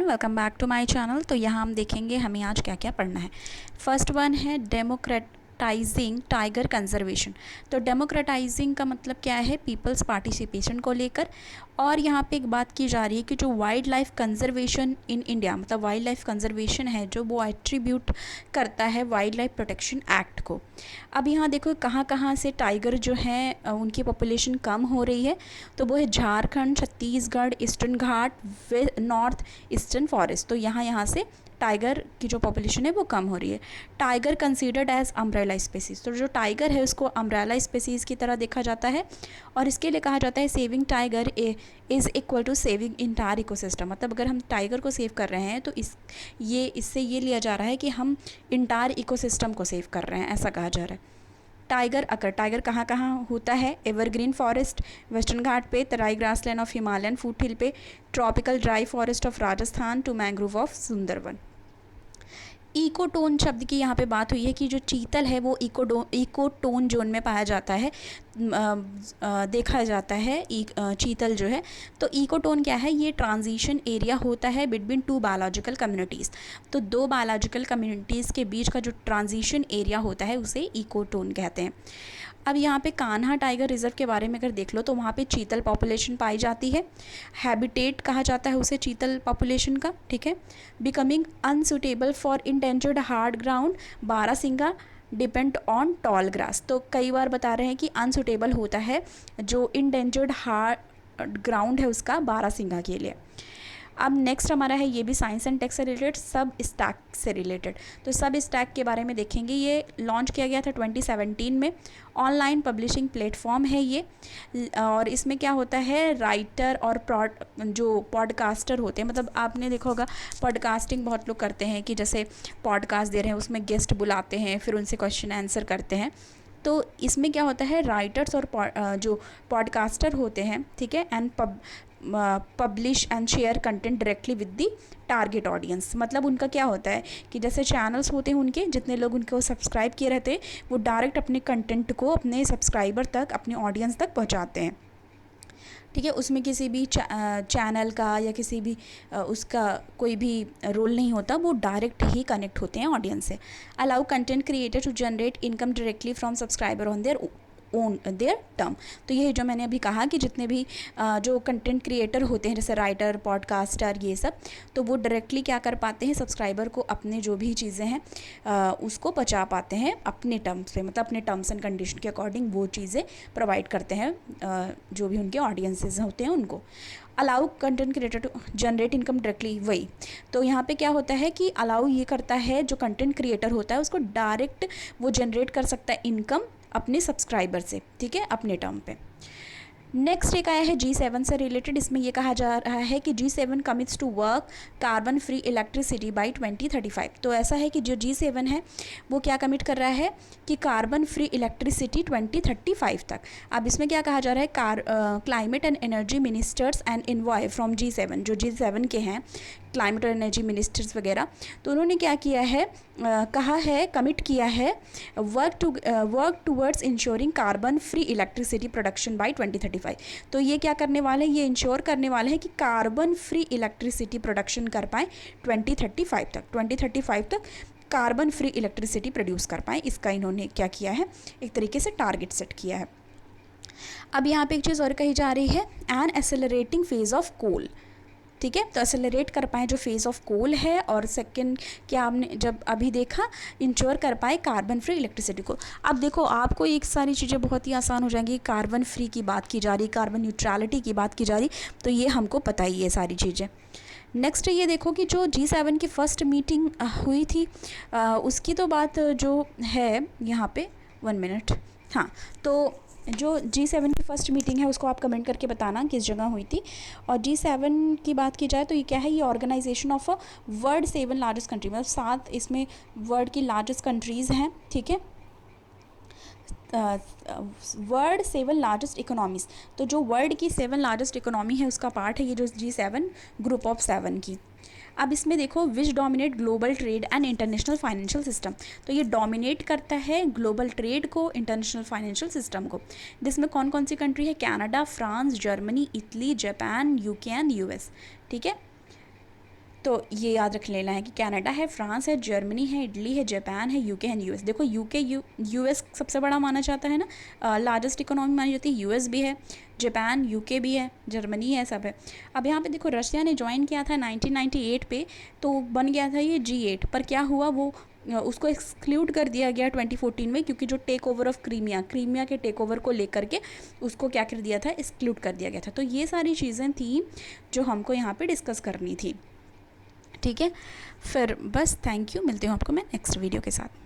Welcome back to my channel. तो यहाँ हम देखेंगे हमें आज क्या क्या पढ़ना है। फर्स्ट वन है डेमोक्रेटाइजिंग टाइगर कंजर्वेशन। तो डेमोक्रेटाइजिंग का मतलब क्या है, पीपल्स पार्टिसिपेशन को लेकर। और यहाँ पे एक बात की जा रही है कि जो wild life conservation in India, मतलब वाइल्ड लाइफ कंजर्वेशन है जो वो एट्रीब्यूट करता है वाइल्ड लाइफ प्रोटेक्शन एक्ट को। अब यहाँ देखो कहाँ कहाँ से टाइगर जो है उनकी पॉपुलेशन कम हो रही है। तो वो है झारखंड, छत्तीसगढ़, ईस्टर्न घाट, नॉर्थ ईस्टर्न फॉरेस्ट। तो यहाँ से टाइगर की जो पॉपुलेशन है वो कम हो रही है। Tiger considered as umbrella species. तो जो टाइगर है उसको अम्ब्रेला स्पेसीज की तरह देखा जाता है और इसके लिए कहा जाता है saving tiger is equal to saving entire ecosystem. मतलब अगर हम टाइगर को सेव कर रहे हैं तो इससे ये लिया जा रहा है कि हम इंटायर इकोसिस्टम को सेव कर रहे हैं, ऐसा कहा जा रहा है। टाइगर कहाँ कहाँ होता है, एवरग्रीन फॉरेस्ट वेस्टर्न घाट पे, Terai grassland of Himalayan foot hill पे, tropical dry forest of Rajasthan to mangrove of Sundarban. Ecotone शब्द की यहाँ पे बात हुई है कि जो चीतल है वो इकोटोन जोन में पाया जाता है, देखा जाता है चीतल जो है। तो इकोटोन क्या है, ये ट्रांजिशन एरिया होता है बिटवीन टू बायोलॉजिकल कम्युनिटीज़। तो दो बायोलॉजिकल कम्युनिटीज़ के बीच का जो ट्रांजिशन एरिया होता है उसे इकोटोन कहते हैं। अब यहाँ पे कान्हा टाइगर रिजर्व के बारे में अगर देख लो तो वहाँ पे चीतल पॉपुलेशन पाई जाती है। हैबिटेट कहा जाता है उसे चीतल पॉपुलेशन का, ठीक है। Becoming unsuitable for endangered hard ground barasingha depend on tall grass. तो कई बार बता रहे हैं कि अनसुटेबल होता है जो इंडेंजर्ड हार्ड ग्राउंड है उसका बारासिंगा के लिए। अब नेक्स्ट हमारा है ये भी साइंस एंड टेक से रिलेटेड, सब स्टैक से रिलेटेड। तो सब स्टैक के बारे में देखेंगे। ये लॉन्च किया गया था 2017 में, ऑनलाइन पब्लिशिंग प्लेटफॉर्म है ये। और इसमें क्या होता है, राइटर और जो पॉडकास्टर होते हैं, मतलब आपने देखा होगा पॉडकास्टिंग बहुत लोग करते हैं कि जैसे पॉडकास्ट दे रहे हैं उसमें गेस्ट बुलाते हैं फिर उनसे क्वेश्चन आंसर करते हैं। तो इसमें क्या होता है, राइटर्स और जो पॉडकास्टर होते हैं, ठीक है, and publish and share content directly with the target audience. मतलब उनका क्या होता है कि जैसे चैनल्स होते हैं उनके, जितने लोग उनको सब्सक्राइब किए रहते हैं वो डायरेक्ट अपने कंटेंट को अपने सब्सक्राइबर तक, अपने ऑडियंस तक पहुंचाते हैं, ठीक है। उसमें किसी भी चैनल का या किसी भी उसका कोई भी रोल नहीं होता, वो डायरेक्ट ही कनेक्ट होते हैं ऑडियंस से। Allow content creator to generate income directly from subscriber on their own their term. तो ये जो मैंने अभी कहा कि जितने भी जो कंटेंट क्रिएटर होते हैं जैसे राइटर, पॉडकास्टर, ये सब, तो वो डायरेक्टली क्या कर पाते हैं, सब्सक्राइबर को अपने जो भी चीज़ें हैं उसको पहुंचा पाते हैं अपने टर्म्स पे, मतलब अपने टर्म्स एंड कंडीशन के अकॉर्डिंग वो चीज़ें प्रोवाइड करते हैं जो भी उनके ऑडियंसेस होते हैं उनको। Allow content creator to generate income directly, वही। तो यहाँ पे क्या होता है कि अलाउ ये करता है, जो कंटेंट क्रिएटर होता है उसको डायरेक्ट वो जनरेट कर सकता है इनकम अपने सब्सक्राइबर से, ठीक है, अपने टर्म पे। नेक्स्ट एक आया है G7 से रिलेटेड। इसमें ये कहा जा रहा है कि G7 commits to work carbon free electricity by 2035। तो ऐसा है कि जो G7 है वो क्या कमिट कर रहा है कि कार्बन फ्री इलेक्ट्रिसिटी 2035 तक। अब इसमें क्या कहा जा रहा है, climate and energy ministers and envoy from G7, जो G7 के हैं क्लाइमेट और एनर्जी मिनिस्टर्स वगैरह, तो उन्होंने क्या किया है, कहा है, कमिट किया है, work towards ensuring carbon free electricity production by 2035। तो ये क्या करने वाले हैं, ये इंश्योर करने वाले हैं कि कार्बन फ्री इलेक्ट्रिसिटी प्रोडक्शन कर पाएँ 2035 तक कार्बन फ्री इलेक्ट्रिसिटी प्रोड्यूस कर पाएँ। इसका इन्होंने क्या किया है, एक तरीके से टारगेट सेट किया है। अब यहाँ पे एक चीज़ और कही जा रही है, an accelerating phase of coal, ठीक है। तो एक्सेलरेट कर पाए जो फेज़ ऑफ कोल है, और सेकंड क्या हमने जब अभी देखा, इंश्योर कर पाए कार्बन फ्री इलेक्ट्रिसिटी को। अब देखो आपको एक सारी चीज़ें बहुत ही आसान हो जाएंगी। कार्बन फ्री की बात की जा रही, कार्बन न्यूट्रलिटी की बात की जा रही, तो ये हमको पता ही है सारी चीज़ें। नेक्स्ट ये देखो कि जो G7 की फर्स्ट मीटिंग हुई थी उसकी तो बात जो है यहाँ पे 1 मिनट, हाँ। तो जो G7 की फर्स्ट मीटिंग है उसको आप कमेंट करके बताना किस जगह हुई थी। और G7 की बात की जाए तो ये क्या है, ये organisation of a world 7 largest country, मतलब 7 इसमें वर्ल्ड की लार्जेस्ट कंट्रीज़ हैं, ठीक है। वर्ल्ड 7 लार्जेस्ट इकोनॉमीज़, तो जो वर्ल्ड की 7 लार्जेस्ट इकोनॉमी है उसका पार्ट है ये जो G7 ग्रुप ऑफ 7 की। अब इसमें देखो, which dominate global trade and international financial system. तो ये डोमिनेट करता है ग्लोबल ट्रेड को, इंटरनेशनल फाइनेंशियल सिस्टम को। जिसमें कौन कौन सी कंट्री है, Canada, France, Germany, Italy, Japan, UK and US, ठीक है। तो ये याद रख लेना है कि कनाडा है, फ्रांस है, जर्मनी है, इटली है, जापान है, यूके है, यूएस। देखो यूके यूएस सबसे बड़ा माना जाता है ना, लार्जेस्ट इकोनॉमी मानी जाती है, यूएस भी है, जापान, यूके भी है, जर्मनी है, सब है। अब यहाँ पे देखो रशिया ने ज्वाइन किया था 1998 पे, तो बन गया था ये G8, पर क्या हुआ वो उसको एक्सक्लूड कर दिया गया 2014 में, क्योंकि जो टेक ओवर ऑफ क्रीमिया के टेक ओवर को लेकर के उसको क्या कर दिया था, एक्सक्लूड कर दिया गया था। तो ये सारी चीज़ें थी जो हमको यहाँ पे डिस्कस करनी थी। ठीक है, फिर बस थैंक यू, मिलती हूँ आपको मैं नेक्स्ट वीडियो के साथ।